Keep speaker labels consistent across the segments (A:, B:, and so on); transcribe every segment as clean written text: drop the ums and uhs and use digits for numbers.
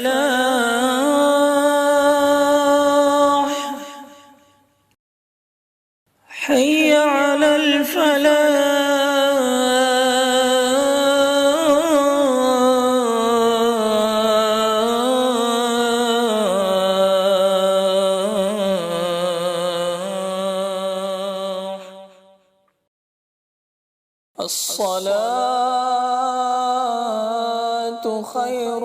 A: الفلاح حي على الفلاح. الصلاة خير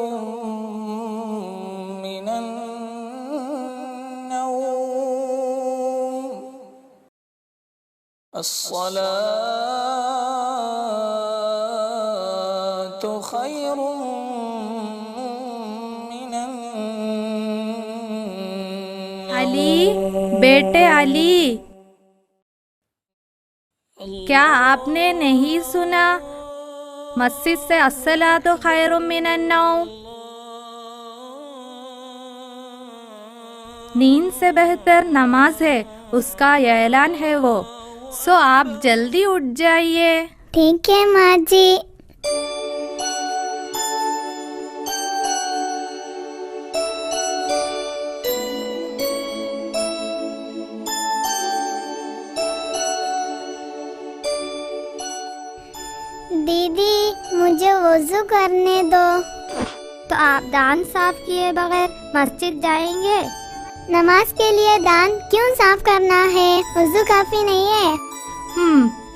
A: من النوم. الصلاة خير من النوم.
B: علی، بیٹے علی، کیا آپ نے نہیں سنا مسجد سے الصلاۃ خیر من النوم؟ نیند سے بہتر نماز ہے، اس کا یہ اعلان ہے وہ. سو آپ جلدی اٹھ جائیے.
C: ٹھیک ہے ماں جی. دیدی مجھے وضو کرنے دو. تو آپ دان صاف کیے بغیر مسجد جائیں گے؟ نماز کے لیے دان کیوں صاف کرنا ہے؟ وضو کافی نہیں ہے؟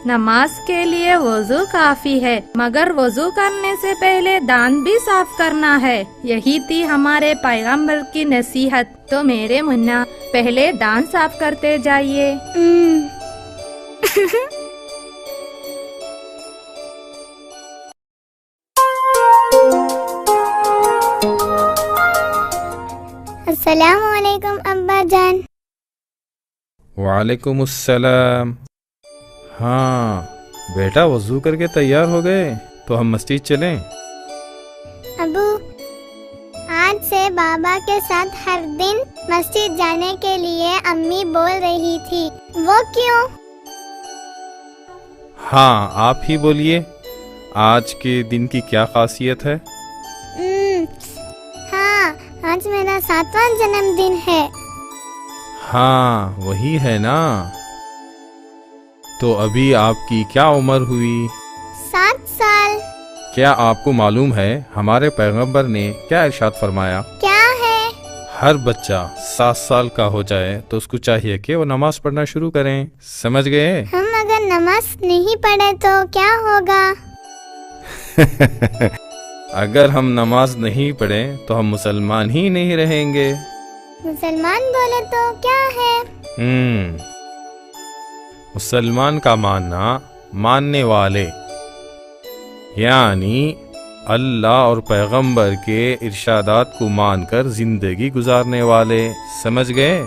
B: نماز کے لیے وضو کافی ہے، مگر وضو کرنے سے پہلے دان بھی صاف کرنا ہے. یہی تھی ہمارے پیغمبر کی نصیحت. تو میرے منا پہلے دان صاف کرتے جائیے.
C: السلام علیکم ابا جان.
D: وعلیکم السلام. ہاں بیٹا، وضو کر کے تیار ہو گئے تو ہم مسجد چلیں؟
C: ابو، آج سے بابا کے ساتھ ہر دن مسجد جانے کے لیے امی بول رہی تھی، وہ کیوں؟
D: ہاں آپ ہی بولیے، آج کے دن کی کیا خاصیت ہے؟
C: ہاں، آج میرا 7واں جنم دن ہے.
D: ہاں وہی ہے نا. تو ابھی آپ کی کیا عمر ہوئی؟
C: 7 سال.
D: کیا آپ کو معلوم ہے ہمارے پیغمبر نے کیا ارشاد فرمایا؟
C: کیا ہے؟
D: ہر بچہ 7 سال کا ہو جائے تو اس کو چاہیے کہ وہ نماز پڑھنا شروع کریں. سمجھ گئے؟
C: ہم اگر نماز نہیں پڑھے تو کیا ہوگا؟
D: اگر ہم نماز نہیں پڑھیں تو ہم مسلمان ہی نہیں رہیں گے.
C: مسلمان بولے تو کیا ہے؟
D: مسلمان کا ماننا ماننے والے، یعنی اللہ اور پیغمبر کے ارشادات کو مان کر زندگی گزارنے والے. سمجھ گئے؟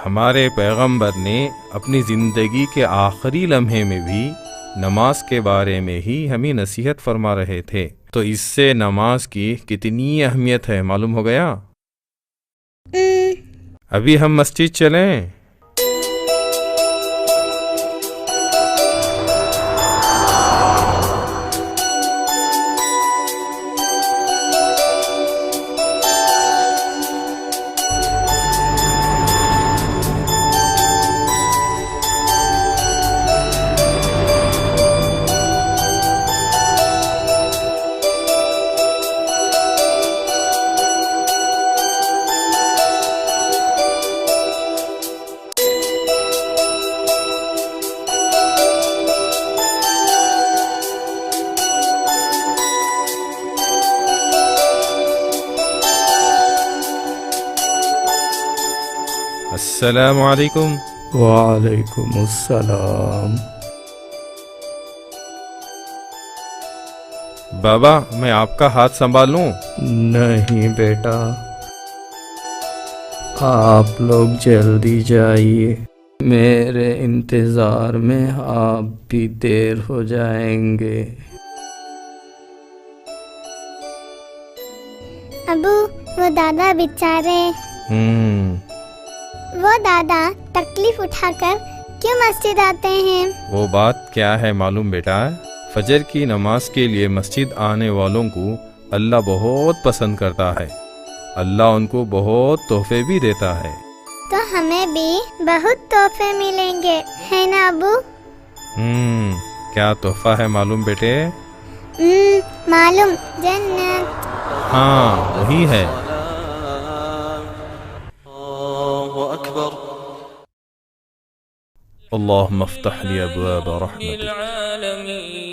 D: ہمارے پیغمبر نے اپنی زندگی کے آخری لمحے میں بھی نماز کے بارے میں ہی ہمیں نصیحت فرما رہے تھے. تو اس سے نماز کی کتنی اہمیت ہے معلوم ہو گیا. ابھی ہم مسجد چلیں؟ السلام علیکم.
E: وعلیکم السلام.
D: بابا میں آپ کا ہاتھ سنبھال لوں؟
E: نہیں بیٹا، آپ لوگ جلدی جائیے، میرے انتظار میں آپ بھی دیر ہو جائیں گے.
C: ابو، وہ دادا بیچارے، وہ دادا تکلیف اٹھا کر کیوں مسجد آتے ہیں؟
D: وہ بات کیا ہے معلوم بیٹا؟ فجر کی نماز کے لیے مسجد آنے والوں کو اللہ بہت پسند کرتا ہے، اللہ ان کو بہت تحفے بھی دیتا ہے۔
C: تو ہمیں بھی بہت تحفے ملیں گے، ہے نا ابو؟
D: کیا تحفہ ہے معلوم بیٹے؟
C: معلوم، جنت۔
D: ہاں وہی ہے۔ اللهم افتح لي أبواب رحمتك
A: العالمين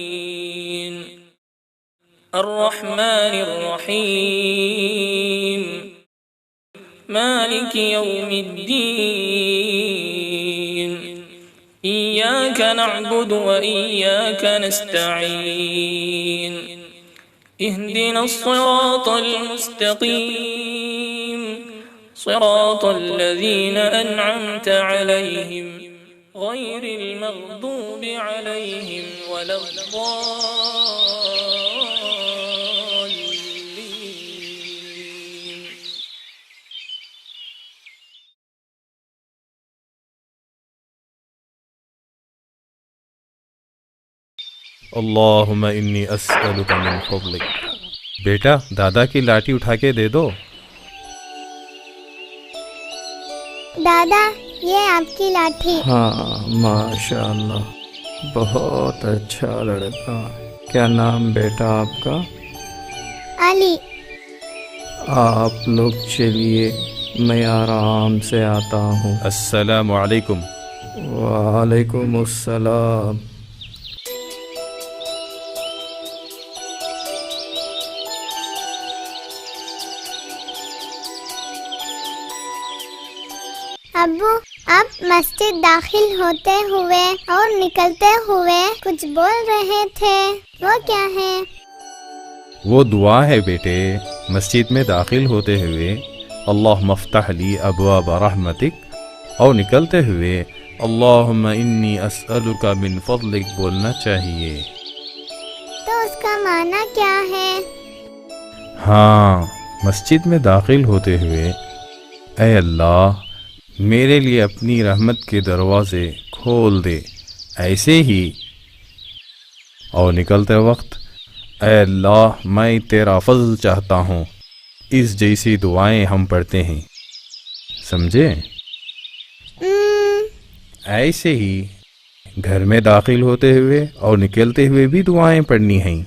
A: الرحمن الرحيم مالك يوم الدين إياك نعبد وإياك نستعين اهدنا الصراط المستقيم صراط الذين أنعمت عليهم غير المغضوب عليهم ولا الضالين۔
D: اللهم انی اسألک من فضلک۔ بیٹا دادا کی لاٹھی اٹھا کے دے دو۔
C: دادا یہ آپ کی لاٹھی۔
E: ہاں ماشاء اللہ، بہت اچھا لڑکا۔ کیا نام بیٹا آپ کا؟
C: علی۔
E: آپ لوگ چلیے، میں آرام سے آتا ہوں۔
D: السلام علیکم۔
E: وعلیکم السلام۔
C: ابو، آپ مسجد داخل ہوتے ہوئے اور نکلتے ہوئے کچھ بول رہے تھے، وہ کیا ہے؟
D: وہ دعا ہے بیٹے، مسجد میں داخل ہوتے ہوئے اللہم افتح لی ابواب رحمتک اور نکلتے ہوئے اللہم انی اسألک من فضلک بولنا چاہیے۔
C: تو اس کا معنی کیا ہے؟
D: ہاں، مسجد میں داخل ہوتے ہوئے اے اللہ میرے لیے اپنی رحمت کے دروازے کھول دے، ایسے ہی، اور نکلتے وقت اے اللہ میں تیرا فضل چاہتا ہوں، اس جیسی دعائیں ہم پڑھتے ہیں، سمجھے؟ ایسے ہی گھر میں داخل ہوتے ہوئے اور نکلتے ہوئے بھی دعائیں پڑھنی ہیں۔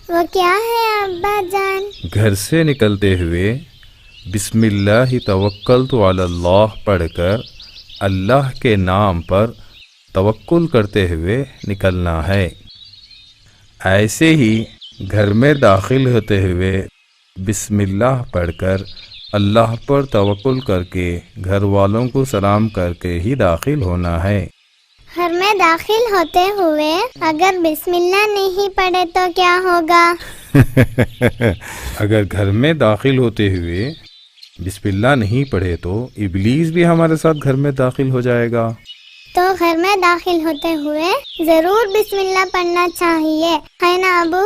C: وہ کیا ہے ابا جان؟
D: گھر سے نکلتے ہوئے بسم اللہ توکلت علی اللہ پڑھ کر اللہ کے نام پر توکل کرتے ہوئے نکلنا ہے۔ ایسے ہی گھر میں داخل ہوتے ہوئے بسم اللہ پڑھ کر اللہ پر توکل کر کے گھر والوں کو سلام کر کے ہی داخل ہونا ہے۔
C: گھر میں داخل ہوتے ہوئے اگر بسم اللہ نہیں پڑھے تو کیا ہوگا؟
D: اگر گھر میں داخل ہوتے ہوئے بسم اللہ نہیں پڑھے تو ابلیس بھی ہمارے ساتھ گھر میں داخل ہو جائے گا۔
C: تو گھر میں داخل ہوتے ہوئے ضرور بسم اللہ پڑھنا چاہیے، ہے نا ابو؟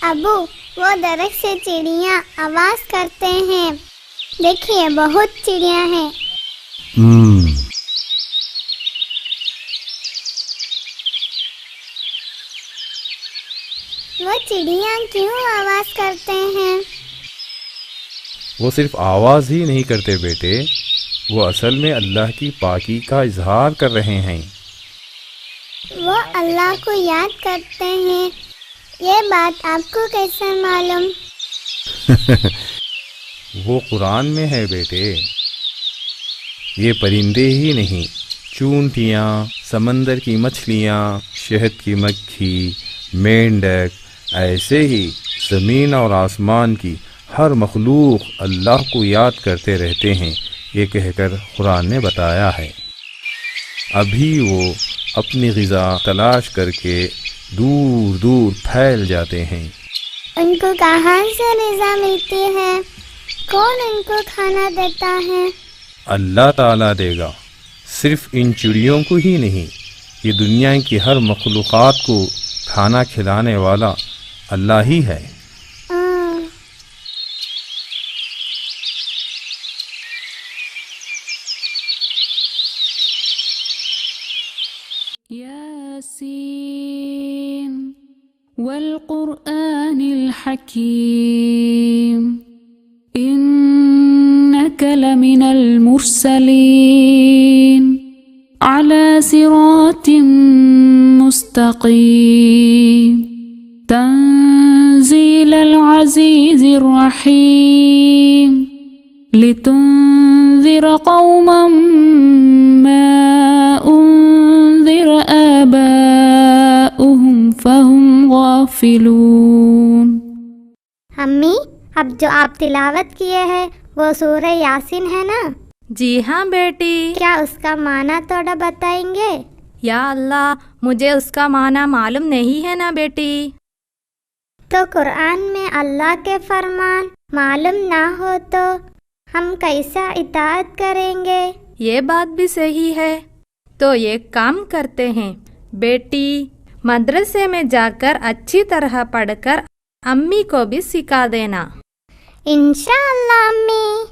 C: ابو، وہ درخت سے چڑیاں آواز کرتے ہیں، دیکھیے بہت چڑیاں ہیں۔ وہ چڑیاں کیوں آواز کرتے ہیں؟
D: وہ صرف آواز ہی نہیں کرتے بیٹے، وہ اصل میں اللہ کی پاکی کا اظہار کر رہے ہیں۔
C: وہ اللہ کو یاد کرتے ہیں، یہ بات آپ کو کیسے معلوم؟
D: وہ قرآن میں ہے بیٹے۔ یہ پرندے ہی نہیں، چونٹیاں، سمندر کی مچھلیاں، شہد کی مکھی، مینڈک، ایسے ہی زمین اور آسمان کی ہر مخلوق اللہ کو یاد کرتے رہتے ہیں، یہ کہہ کر قرآن نے بتایا ہے۔ ابھی وہ اپنی غذا تلاش کر کے دور دور پھیل جاتے ہیں۔
C: ان کو کہاں سے غذا ملتی ہے؟ کون ان کو کھانا دیتا ہے؟
D: اللہ تعالیٰ دے گا، صرف ان چڑیوں کو ہی نہیں، یہ دنیا کی ہر مخلوقات کو کھانا کھلانے والا اللہ ہی ہے۔
F: ياسين والقرآن الحكيم إنك لمن المرسلين على صراط مستقيم تنزيل العزيز الرحيم لتنذر قوما ما أنذر آباؤهم فهم غافلون.
C: अम्मी, अब जो आप तिलावत किए हैं वो सूरह यासीन है ना?
B: जी हाँ बेटी.
C: क्या उसका माना थोड़ा बताएंगे?
B: या अल्लाह, मुझे उसका माना मालूम नहीं है ना बेटी.
C: तो कुरान में अल्लाह के फरमान मालूम ना हो तो हम कैसा इताअत करेंगे?
B: ये बात भी सही है. तो ये काम करते हैं बेटी, मदरसे में जाकर अच्छी तरह पढ़कर अम्मी को भी सिखा देना.
C: इंशाअल्लाह अम्मी.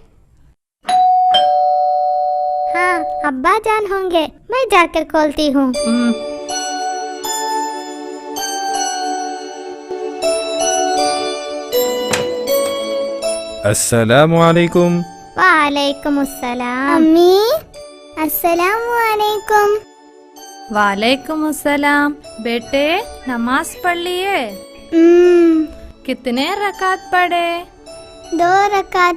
C: हाँ, अब्बा जान होंगे, मैं जाकर खोलती हूँ.
D: अस्सलामु अलैकुम.
C: वालेकुम अस्सलाम. अम्मी, अस्सलामु अलैकुम.
B: वालेकुम अस्सलाम. बेटे, नमाज पढ़ लिए? कितने रकात पढ़े?
C: 2 रकात.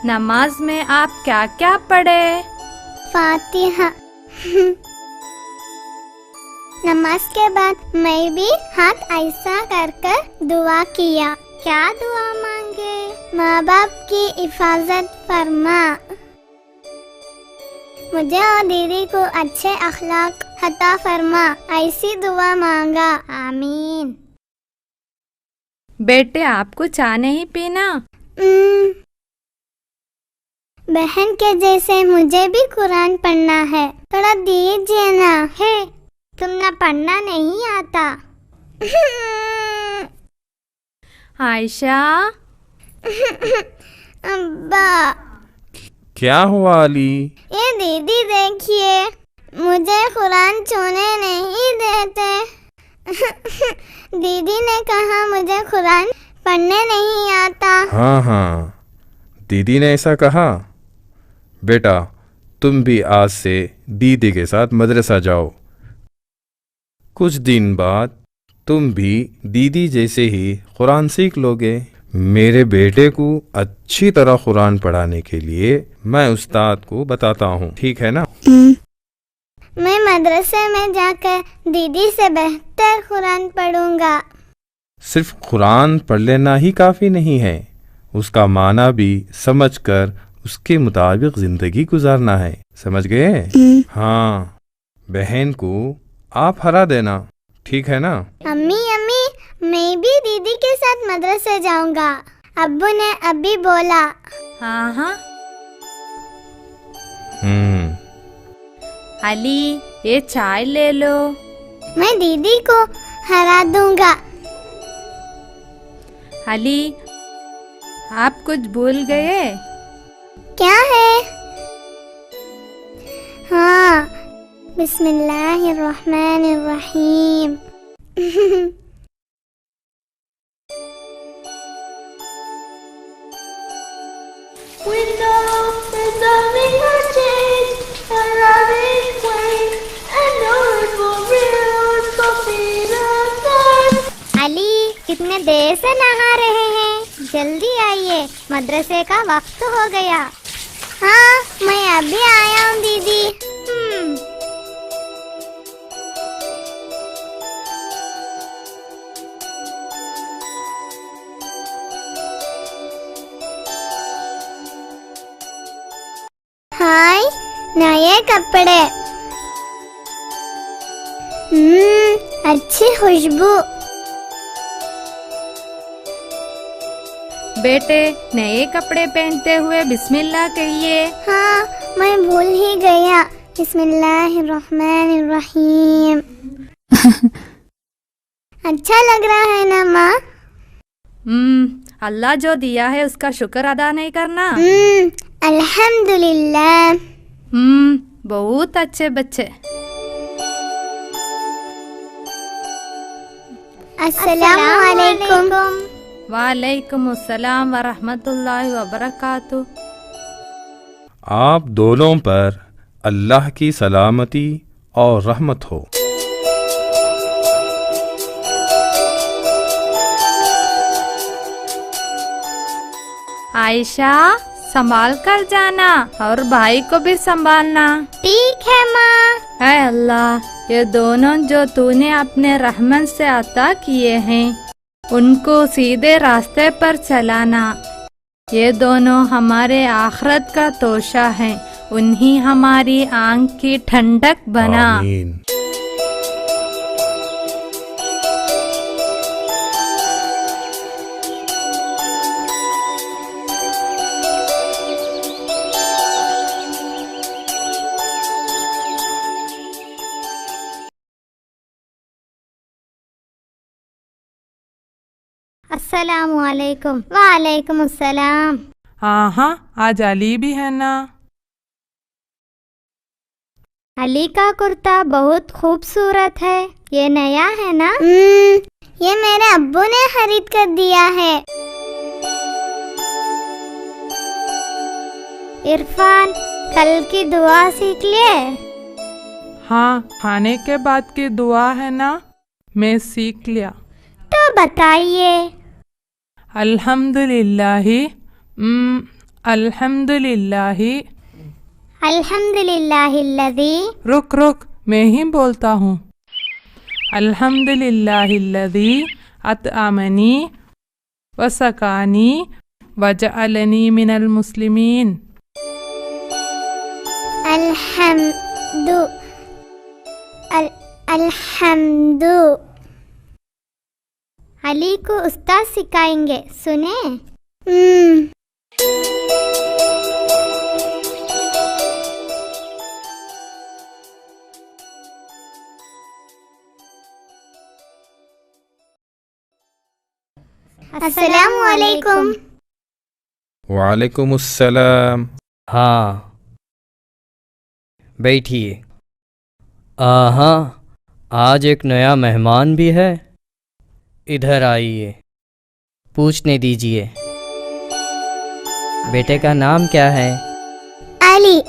B: नमाज में आप क्या क्या पढ़े?
C: फातिहा. नमाज के बाद मैं भी हाथ ऐसा कर कर दुआ किया. क्या दुआ मांगे? माँ बाप की हिफाजत फरमा, मुझे और दीदी को अच्छे अखलाक अता फरमा, ऐसी दुआ मांगा. आमीन.
B: बेटे, आपको चाय नहीं पीना?
C: बहन के जैसे मुझे भी कुरान पढ़ना है, थोड़ा दीजिए ना. है, तुमने पढ़ना नहीं आता?
B: आयशा.
C: अब्बा.
D: क्या हुआ अली?
C: ये दीदी देखिए, मुझे कुरान छूने नहीं देते. दीदी ने कहा मुझे कुरान पढ़ने नहीं आता.
D: हाँ, दीदी ने ऐसा कहा. बेटा, तुम भी आज से दीदी के साथ मदरसा जाओ. कुछ दिन बाद तुम भी दीदी जैसे ही कुरान सीख लोगे. मेरे बेटे को अच्छी तरह कुरान पढ़ाने के लिए मैं उस्ताद को बताता हूँ, ठीक है ना?
C: मैं मदरसे में जाकर दीदी से बेहतर कुरान पढ़ूंगा.
D: सिर्फ कुरान पढ़ लेना ही काफ़ी नहीं है, उसका माना भी समझकर उसके मुताबिक ज़िंदगी गुजारना है. समझ गए? हाँ, बहन को आप हरा देना, ठीक है ना?
C: अम्मी, मैं भी दीदी के साथ मदरसे जाऊंगा. अब्बू ने अभी बोला.
B: हाँ. अली, ये चाय ले लो.
C: मैं दीदी को हरा दूंगा.
B: अली, आप कुछ भूल गए?
C: क्या है? हाँ, बिस्मिल्लाहिर्रहमानिर्रहीम. We know there's nothing but change and running ways and know it's for real, so feel the Ali, कितने देर से नहा रहे हैं? जल्दी आइए, मदरसे का वक्त हो गया. हाँ, मैं अभी आया हूँ दीदी. हाय, नए कपड़े. अच्छी खुशबू.
B: बेटे, नए कपड़े पहनते हुए बिस्मिल्लाह कहिए.
C: हाँ, मैं भूल ही गया. बिस्मिल्लाहिर्रहमानिर्रहीम. अच्छा लग रहा है ना माँ?
B: अल्लाह जो दिया है उसका शुक्र अदा नहीं करना?
C: अल्हम्दुलिल्लाह.
B: बहुत अच्छे बच्चे.
C: السلام علیکم۔
B: वालेकुम अस्सलाम व रहमतुल्लाहि व बरकातुहू।
D: आप दोनों पर अल्लाह की सलामती और रहमत हो।
B: आयशा, संभाल कर जाना और भाई को भी संभालना।
C: ठीक है माँ।
B: है अल्लाह, ये दोनों जो तूने अपने रहमत से अता किए हैं उनको सीधे रास्ते पर चलाना। ये दोनों हमारे आखिरत का तोशा है, उन्हीं हमारी आंख की ठंडक बना।
D: आमीन।
C: अस्सलामु अलैकुम। वालेकुम अस्सलाम।
G: हाँ, आज अली भी है ना।
C: अली का कुर्ता बहुत खूबसूरत है, ये नया है ना? ये मेरे अब्बू ने खरीद कर दिया है। इरफान, कल की दुआ सीख लिए?
G: हाँ, खाने के बाद की दुआ है ना, मैं सीख लिया।
C: तो बताइए।
G: अल्हम्दुलिल्लाहि, अल्हम्दुलिल्लाहि।
C: अल्हम्दुलिल्लाहिल्लज़ी।
G: रुक, मैं ही बोलता हूँ। अल्हम्दुलिल्लाहिल्लज़ी अतअमनी वसकानी वजअलनी मिनल मुस्लिमीन।
C: अल्हम्दु। अली को उस्ताद सिखाएंगे, सुने। अस्सलामु अलैकुम।
D: वालेकुमुस्सलाम।
E: हाँ, बैठिए। हाँ, आज एक नया मेहमान भी है। इधर आइए, पूछने दीजिए। बेटे का नाम क्या है?
C: अली।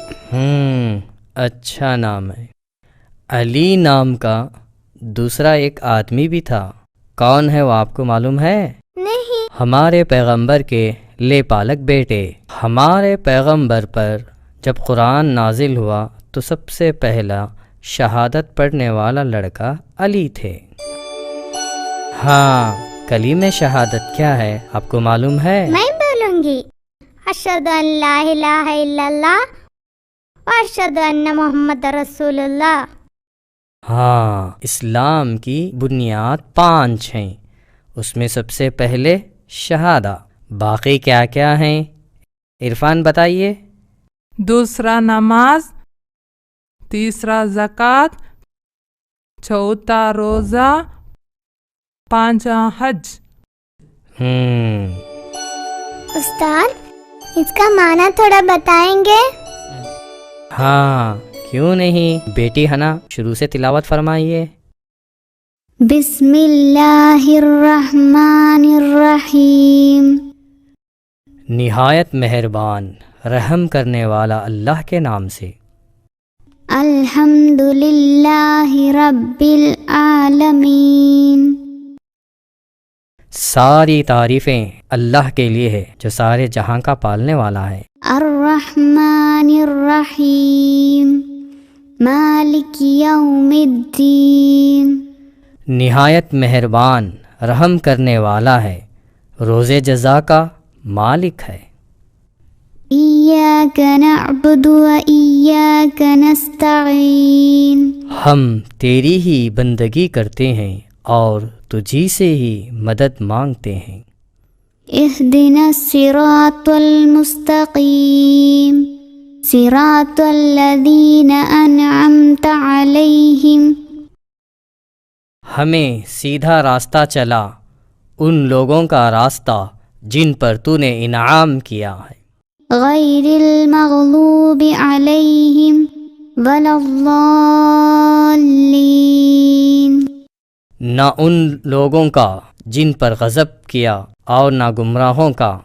E: अच्छा नाम है। अली नाम का दूसरा एक आदमी भी था। कौन है वो आपको मालूम है?
C: नहीं।
E: हमारे पैगंबर के लेपालक बेटे। हमारे पैगंबर पर जब कुरान नाजिल हुआ तो सबसे पहला शहादत पढ़ने वाला लड़का अली थे। हाँ, कलीमे शहादत क्या है आपको मालूम है?
C: मैं बोलूंगी। अशहदु अन ला इलाहा इल्लल्लाह व अशहदु अन्ना मुहम्मद रसूलुल्लाह।
E: हाँ, इस्लाम की बुनियाद 5 हैं। उसमें सबसे पहले शहादा। बाकी क्या क्या हैं? इरफान बताइए।
G: दूसरा नमाज, तीसरा ज़कात, चौथा रोज़ा, पांचवा हज।
C: उस्ताद, इसका माना थोड़ा बताएंगे?
E: हाँ, क्यों नहीं। बेटी हना, शुरू से तिलावत फरमाइए।
C: बिस्मिल्लाहिर्रहमानिर्रहीम।
E: निहायत मेहरबान रहम करने वाला अल्लाह के नाम से।
C: अल्हम्दुलिल्लाहि रब्बिल आलमीन।
E: सारी तारीफ़ें अल्लाह के लिए है जो सारे जहां का पालने वाला है।
C: अर्रहमानिर्रहीम। मालिक यौमिद्दीन।
E: निहायत मेहरबान रहम करने वाला है, रोज़े जज़ा का मालिक है।
C: इय्याक नअबुदु व इय्याक नस्तईन।
E: हम तेरी ही बंदगी करते हैं और तुझी से ही मदद मांगते हैं।
C: इहदिनस सिरातल मुस्तकीम। सिरातल लज़ीना अनअमता अलैहिम।
E: हमें सीधा रास्ता चला, उन लोगों का रास्ता जिन पर तूने इनाम किया है।
C: गैरिल मग़लूबि अलैहिम वलद्दाल्लीन।
E: نہ ان لوگوں کا جن پر غضب کیا اور نہ گمراہوں کا۔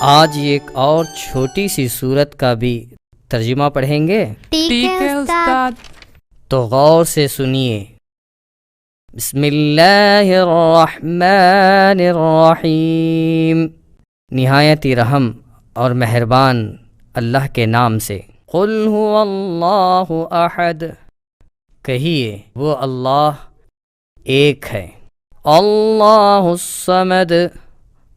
E: آج ایک اور چھوٹی سی سورت کا بھی ترجمہ پڑھیں گے۔
G: ٹھیک ہے استاد۔
E: تو غور سے سنیے۔ بسم اللہ الرحمن الرحیم، نہایت ہی رحم اور مہربان اللہ کے نام سے۔ قل هو اللہ احد، کہیے وہ اللہ ایک ہے۔ اللہ الصمد،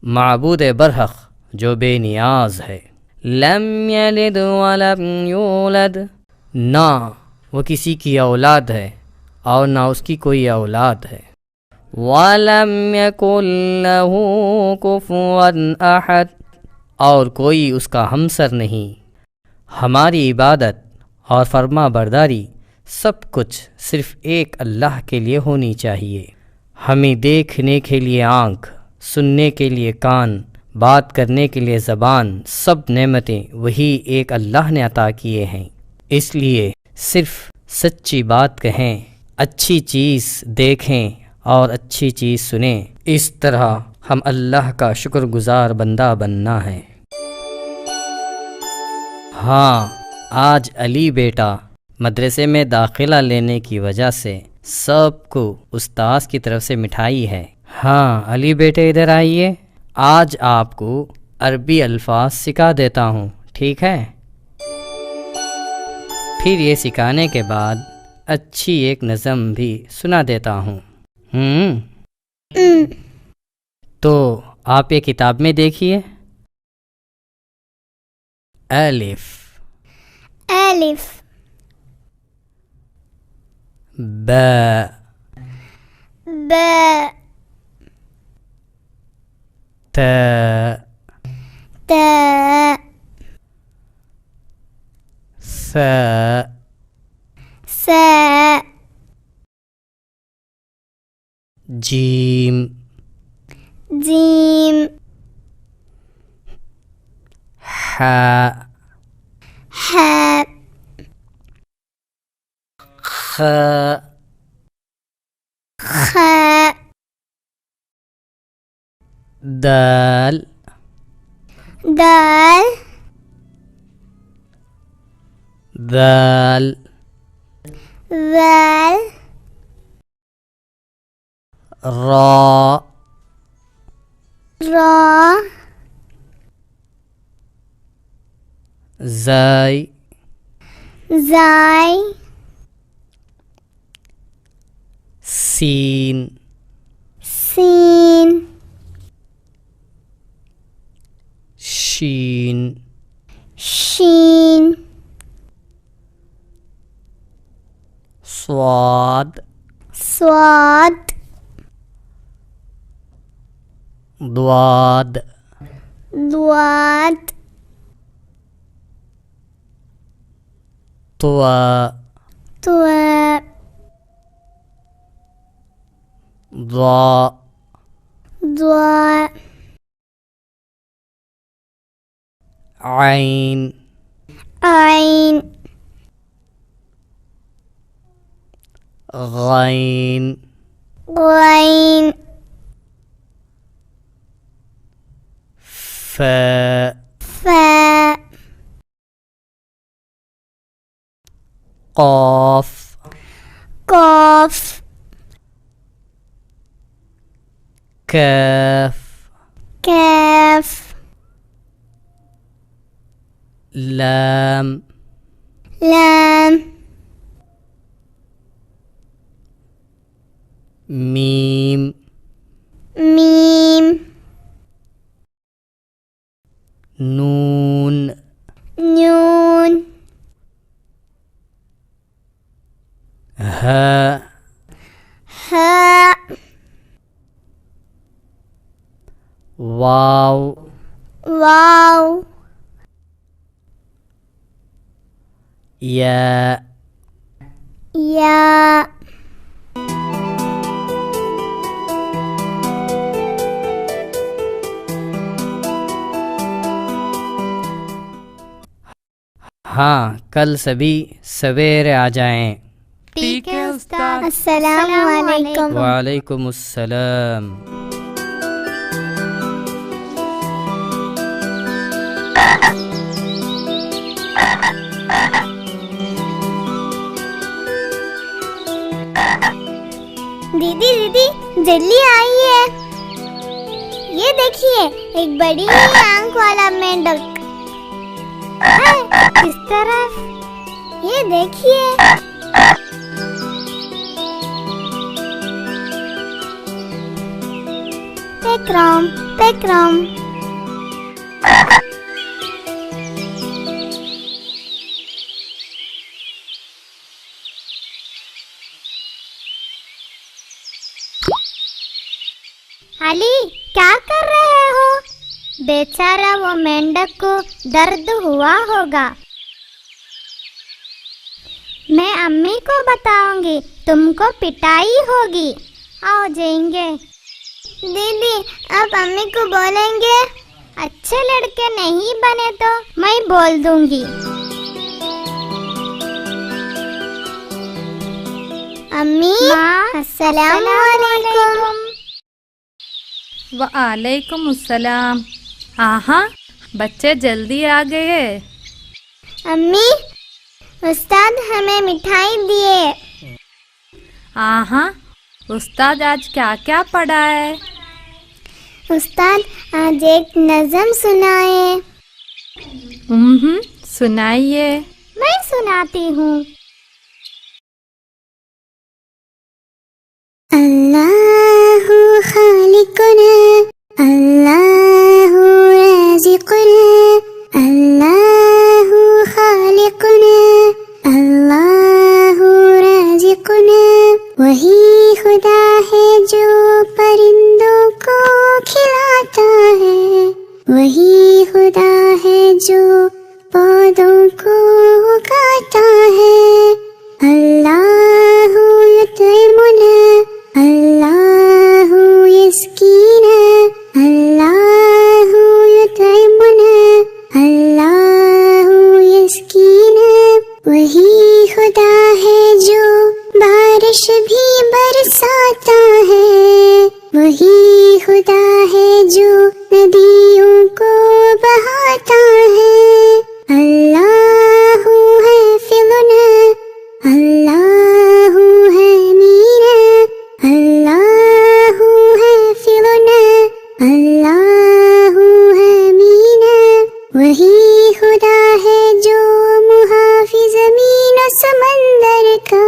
E: معبود برحق جو بے نیاز ہے۔ لم یلد ولم یولد، نہ وہ کسی کی اولاد ہے اور نہ اس کی کوئی اولاد ہے۔ وَلَمْ يَكُنْ لَهُ كُفُوًا أَحَدٌ، اور کوئی اس کا ہمسر نہیں۔ ہماری عبادت اور فرما برداری سب کچھ صرف ایک اللہ کے لیے ہونی چاہیے۔ ہمیں دیکھنے کے لیے آنکھ، سننے کے لیے کان، بات کرنے کے لیے زبان، سب نعمتیں وہی ایک اللہ نے عطا کیے ہیں۔ اس لیے صرف سچی بات کہیں، اچھی چیز دیکھیں اور اچھی چیز سنیں۔ اس طرح ہم اللہ کا شکر گزار بندہ بننا ہے۔ ہاں، آج علی بیٹا مدرسے میں داخلہ لینے کی وجہ سے سب کو استاذ کی طرف سے مٹھائی ہے۔ ہاں علی بیٹے ادھر آئیے، آج آپ کو عربی الفاظ سکھا دیتا ہوں، ٹھیک ہے؟ پھر یہ سکھانے کے بعد اچھی ایک نظم بھی سنا دیتا ہوں۔ تو آپ یہ کتاب میں دیکھیے۔ الف،
C: الف،
E: با،
C: با،
E: تا،
C: تا،
E: ثا،
C: سا،
E: جیم،
C: جیم،
E: حا،
C: حا،
E: خا،
C: خا،
E: دال،
C: دال،
E: دال،
C: ذال،
E: را،
C: را،
E: زائی،
C: زاي،
E: سین،
C: سين،
E: شین،
C: شين،
E: صاد،
C: صاد،
E: ضاد،
C: ضاد،
E: طوا،
C: طوا،
E: ضاء،
C: ضاء،
E: عين،
C: عين،
E: غين،
C: غين،
E: فاء،
C: فاء،
E: قاف،
C: قاف،
E: كاف،
C: كاف،
E: لام،
C: لام،
E: ميم،
C: ميم،
E: نون،
C: نون،
E: ها،
C: هاء،
E: واو،
C: واو،
E: ياء،
C: ياء.
E: ہاں کل سبھی سویرے آ جائیں۔
G: ٹھیک ہے استاد.
C: السلام علیکم.
E: وعلیکم السلام.
C: دیدی دیدی جلدی آئیے. یہ دیکھیے ایک بڑی آنکھ والا مینڈک ہے اس طرف. یہ دیکھیے. پیکرام پیکرام. علی کیا کر رہے ہو؟ بیچارہ وہ مینڈک کو درد ہوا ہوگا. میں امی کو بتاؤں گی، تم کو پٹائی ہوگی. آؤ جائیں گے. دیدی آپ امی کو بولیں گے اچھے لڑکے نہیں بنے تو میں بول دوں گی. امی السلام علیکم.
B: وعلیکم السلام. آہا بچے جلدی آ گئے.
C: امی استاد ہمیں مٹھائی دیے.
B: آہا استاد آج کیا کیا پڑھا ہے؟
C: استاد آج ایک نظم سنائے.
B: سنائیے.
C: میں سناتی ہوں. اللہ خالقنا اللہ رازقنا اللہ خالقنا اللہ رازقنا. وہی خدا ہے جو پرندوں کو کھلاتا ہے، وہی خدا ہے جو پودوں کو اگاتا ہے. اللہ یطعمنا اللہ یسقینا اللہ یطعمنا اللہ یسقینا. وہی خدا ہے جو بارش بھی برساتا ہے، وہی خدا ہے جو ندیوں کو بہاتا ہے. اللہ حافظنا اللہ حمینا اللہ حافظنا اللہ حمینا. وہی خدا ہے جو محافظ زمین و سمندر کا،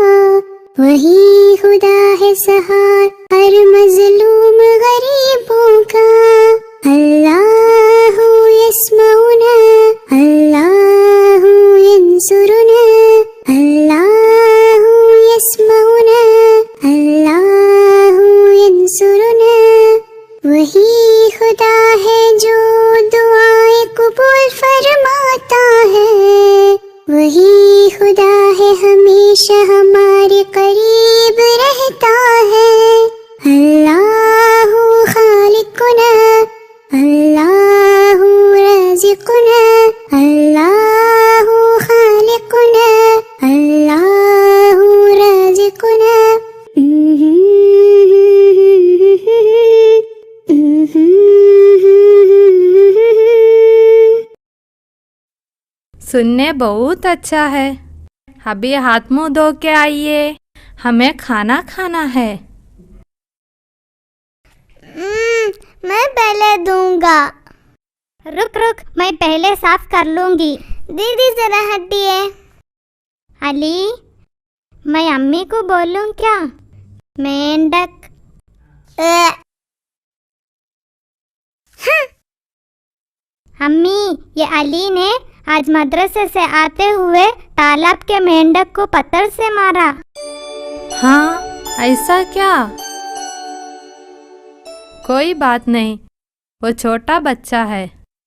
C: وہی خدا ہے سہار ہر مظلوم غریبوں کا. اللہ یسمعنا اللہ ینصرنا اللہ یسمعنا اللہ ینصرنا. وہی خدا ہے جو دعائیں قبول فرماتا ہے، وہی خدا ہے ہمیشہ ہمارے قریب رہتا ہے. اللہ خالقنا اللہ رازقنا اللہ خالقنا اللہ رازقنا.
B: سننے بہت اچھا ہے. ابھی ہاتھ منہ دھو کے آئیے، ہمیں کھانا کھانا ہے.
C: میں پہلے دوں گا. رک رک میں پہلے صاف کر لوں گی. دیدی ذرا ہٹیے. علی میں امی کو بولوں کیا؟ مینڈک. امی یہ علی نے آج مدرسے سے آتے ہوئے تالاب کے مینڈک کو پتھر سے مارا.
B: ہاں ایسا کیا؟ کوئی بات نہیں، وہ چھوٹا بچہ ہے،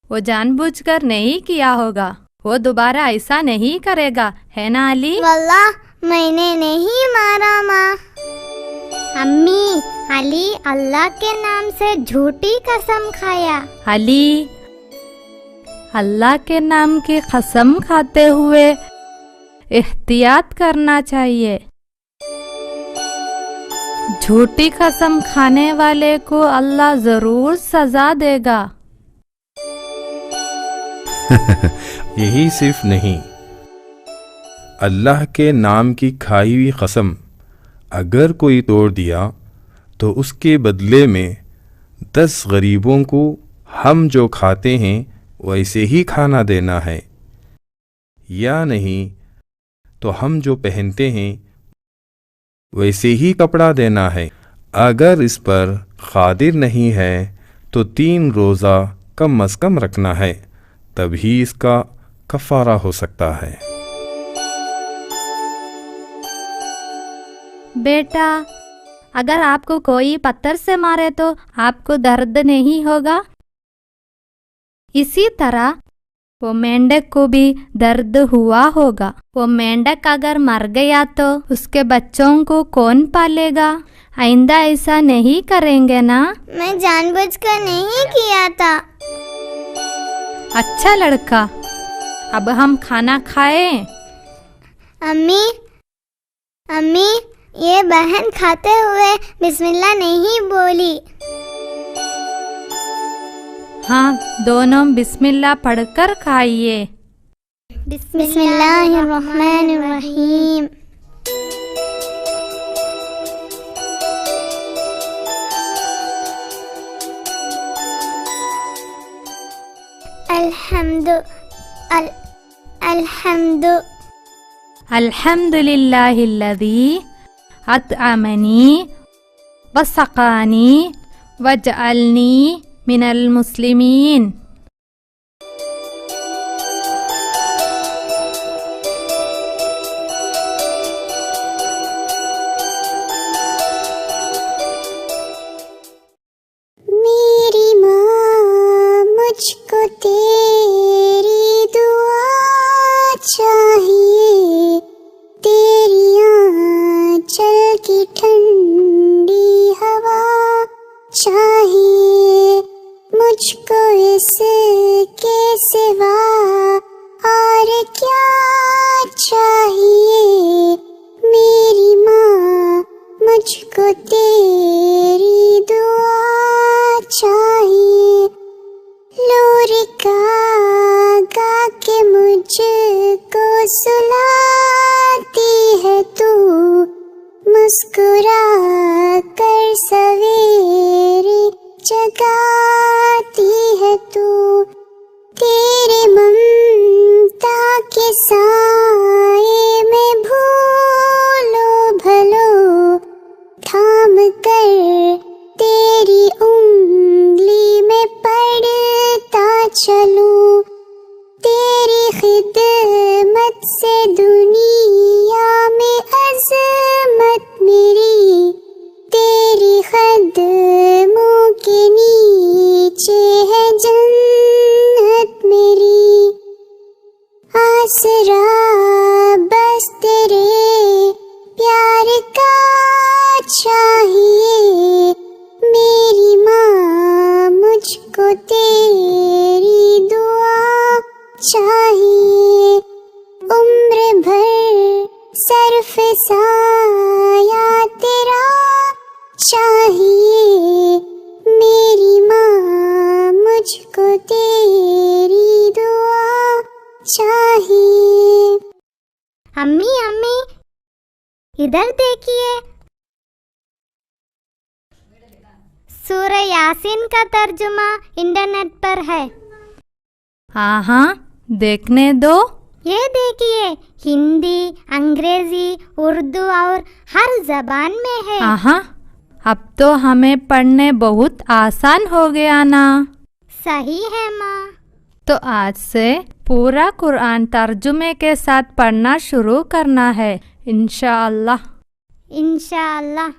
B: وہ جان بوجھ کر نہیں کیا ہوگا، وہ دوبارہ ایسا نہیں کرے گا، ہے نا علی؟
C: واللہ میں نے نہیں مارا ماں. امی علی اللہ کے نام سے جھوٹی قسم کھایا.
B: علی اللہ کے نام کی قسم کھاتے ہوئے احتیاط کرنا چاہیے. झूठी कसम खाने वाले को अल्लाह जरूर सजा देगा।
D: यही सिर्फ नहीं, अल्लाह के नाम की खाई हुई कसम अगर कोई तोड़ दिया तो उसके बदले में 10 गरीबों को हम जो खाते हैं वैसे ही खाना देना है, या नहीं तो हम जो पहनते हैं वैसे ही कपड़ा देना है। अगर इस पर कादिर नहीं है तो 3 रोज़ा कम अज़ कम रखना है, तभी इसका कफ़ारा हो सकता है।
B: बेटा, अगर आपको कोई पत्थर से मारे तो आपको दर्द नहीं होगा? इसी तरह वो मेंढक को भी दर्द हुआ होगा। वो मेंढक अगर मर गया तो उसके बच्चों को कौन पालेगा? आइंदा ऐसा नहीं करेंगे ना?
C: मैं जानबूझकर नहीं किया था।
B: अच्छा लड़का, अब हम खाना खाएं।
C: अम्मी, अम्मी, ये बहन खाते हुए बिस्मिल्लाह नहीं बोली।
B: हाँ, दोनों बिस्मिल्लाह पढ़कर खाइए।
C: बिस्मिल्लाहिर्रहमानिर्रहीम।
B: अल्हम्दुलिल्लाहिल्लज़ी अतअमनी वसक़ानी वजअलनी मिनल मुस्लिमीन।
C: मेरी माँ, मुझको तेरी दुआ चाहिए, तेरी आंचल की ठंडी हवा चाहिए, मुझको इसके सिवा और क्या चाहिए। मेरी माँ, मुझको तेरी दुआ चाहिए। लोरिका गा के मुझको सुलाती है तू, मुस्कुरा कर सवेरे जगाती है तू। तेरे ममता के साए में भूलो भलो थाम कर तेरी उंगली में पढ़ता चलूं। तेरी खिदमत से दुनिया में अज़मत मेरी, तेरी कदमों के नीचे है जन्नत मेरी। आसरा बस तेरे प्यार का चाहिए। मेरी माँ, मुझको तेरी दुआ चाहिए। उम्र भर सर्फ साया तेरा चाहिए। मेरी माँ, मुझको तेरी दुआ चाहिए। अम्मी, अम्मी, इधर देखिए, सूरह यासीन का तर्जुमा इंटरनेट पर है।
B: हाँ, देखने दो।
C: ये देखिए, हिंदी, अंग्रेजी, उर्दू और हर जबान में है।
B: हाँ, अब तो हमें पढ़ने बहुत आसान हो गया ना?
C: सही है माँ।
B: तो आज से पूरा कुरान तर्जुमे के साथ पढ़ना शुरू करना है, इंशाअल्लाह।
C: इंशाअल्लाह।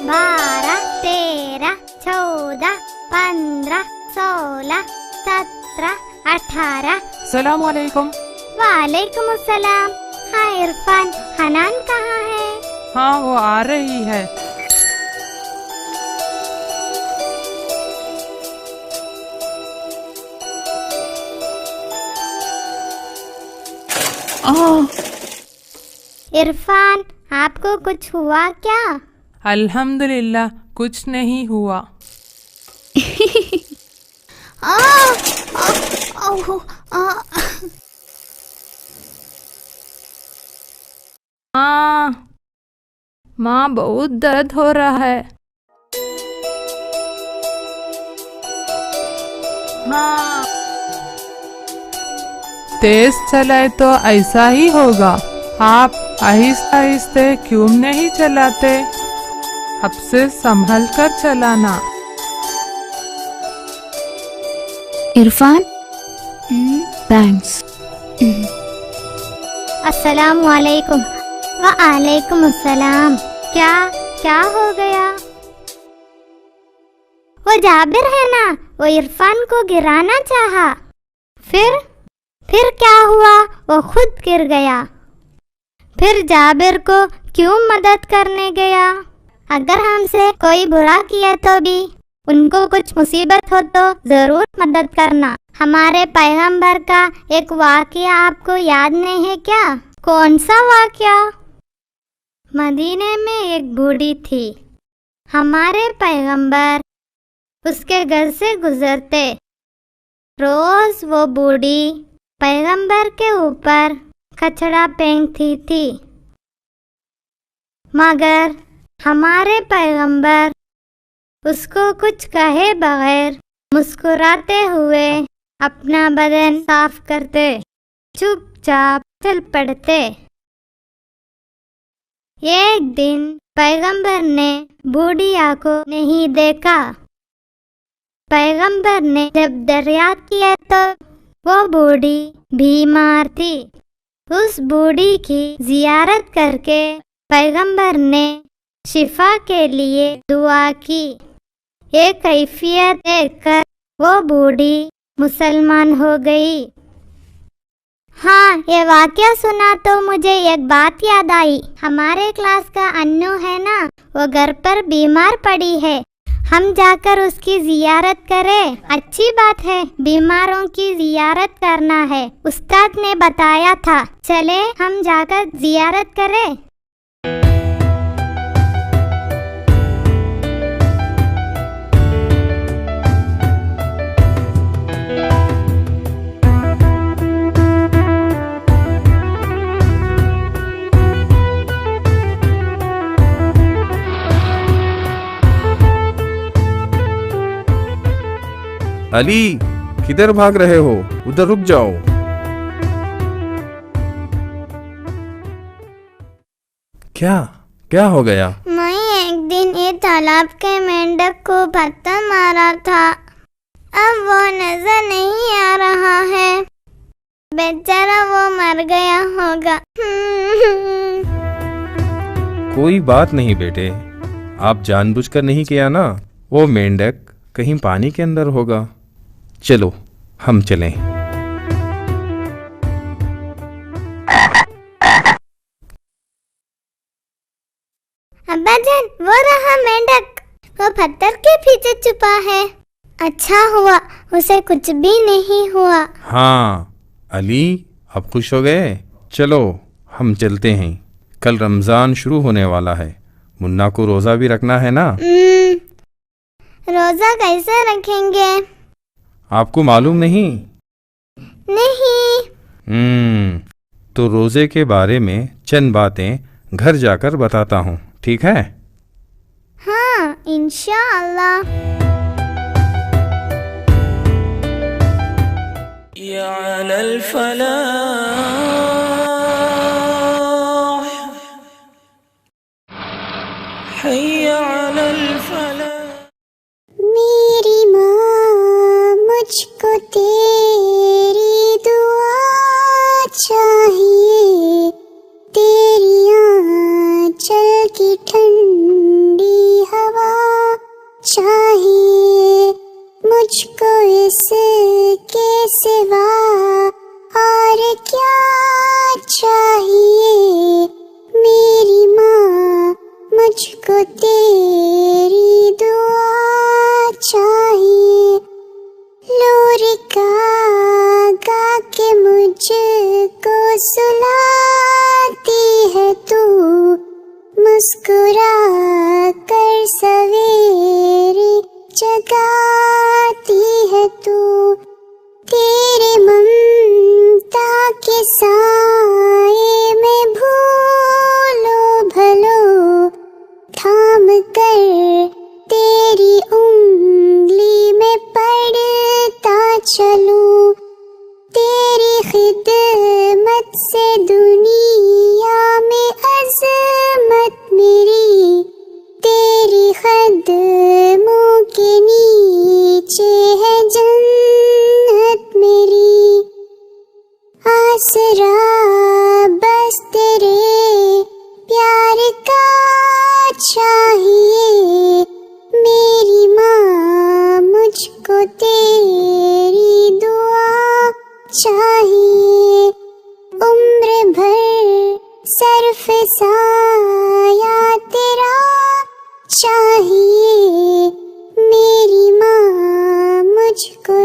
C: बारह, तेरह, 14, 15, 16, 17, 18।
G: सलाम वालेकुम।
C: वालेकुम अस्सलाम। हाँ इरफान, हनान कहाँ है?
G: हाँ, वो आ रही है।
C: इरफान, आपको कुछ हुआ क्या?
G: अल्हम्दुलिल्लाह, कुछ नहीं हुआ।
B: माँ, बहुत दर्द हो रहा है। माँ,
G: तेज चलाए तो ऐसा ही होगा। आप आहिस्ते आहिस्ते क्यों नहीं चलाते? अब से संभल कर चलाना।
F: इरफान, थैंक्स।
C: अस्सलाम वालेकुम। वालेकुम अस्सलाम। क्या हो गया? वो जाबिर है ना, वो इरफान को गिराना चाहा। फिर क्या हुआ? वो खुद गिर गया। फिर जाबिर को क्यों मदद करने गया? अगर हमसे कोई बुरा किया तो भी उनको कुछ मुसीबत हो तो जरूर मदद करना। हमारे पैगंबर का एक वाकया आपको याद नहीं है क्या? कौन सा वाकया? मदीने में एक बूढ़ी थी। हमारे पैगंबर उसके घर से गुजरते। रोज वो बूढ़ी पैगंबर के ऊपर कचड़ा फेंकती थी, मगर हमारे पैगंबर उसको कुछ कहे बगैर मुस्कुराते हुए अपना बदन साफ करते, चुपचाप चल पड़ते। एक दिन पैगंबर ने बूढ़िया को नहीं देखा। पैगंबर ने जब दरियात किया तो वो बूढ़ी बीमार थी। उस बूढ़ी की जियारत करके पैगंबर ने शिफा के लिए दुआ की। ये कैफियत देखकर वो बूढ़ी मुसलमान हो गई। हाँ, ये वाकया सुना तो मुझे एक बात याद आई। हमारे क्लास का अन्नू है ना, वो घर पर बीमार पड़ी है। हम जाकर उसकी जियारत करें। अच्छी बात है, बीमारों की जियारत करना है। उस्ताद ने बताया था, चले हम जाकर जियारत करें।
D: अली, किधर भाग रहे हो? उधर रुक जाओ। क्या हो गया?
C: मैं एक दिन ये तालाब के मेंढक को पत्थर मारा था। अब वो नजर नहीं आ रहा है। बेचारा वो मर गया होगा।
D: कोई बात नहीं बेटे, आप जानबूझकर नहीं किया ना। वो मेंढक कहीं पानी के अंदर होगा। चलो हम चलें।
C: अब्बाजान, वो रहा मेंढक। वो पत्थर के पीछे छुपा है। अच्छा हुआ उसे कुछ भी नहीं हुआ।
D: हाँ अली, अब खुश हो गए? चलो हम चलते हैं। कल रमज़ान शुरू होने वाला है। मुन्ना को रोज़ा भी रखना है ना।
C: रोज़ा कैसे रखेंगे?
D: आपको मालूम नहीं?
C: नहीं।
D: तो रोज़े के बारे में चंद बातें घर जाकर बताता हूँ, ठीक है?
C: हाँ, इंशाअल्लाह।
A: या अलल फलाह, हय्या अलल फलाह।
C: मेरी माँ, मुझको तेरी दुआ चाहिए। तेरी आंचल की ठंडी हवा चाहिए। मुझको इसके सिवा और क्या चाहिए। मेरी माँ, मुझको तेरी दुआ चाहिए। लोरी गा गा के मुझको सुलाती है तू, मुस्कुरा कर सवेरे जगाती है तू। तेरे ममता के साए में भूलो भलो थाम कर तेरी उंगली में पढ़ता चलूं। तेरी खिदमत से दुनिया में अज़मत मेरी, तेरी कदमों के नीचे है जन्नत मेरी। आसरा बस तेरे प्यार का चाहिए, मेरी माँ मुझको तेरी दुआ चाहिए। उम्र भर सर्फ साया तेरा चाहिए, मेरी माँ मुझको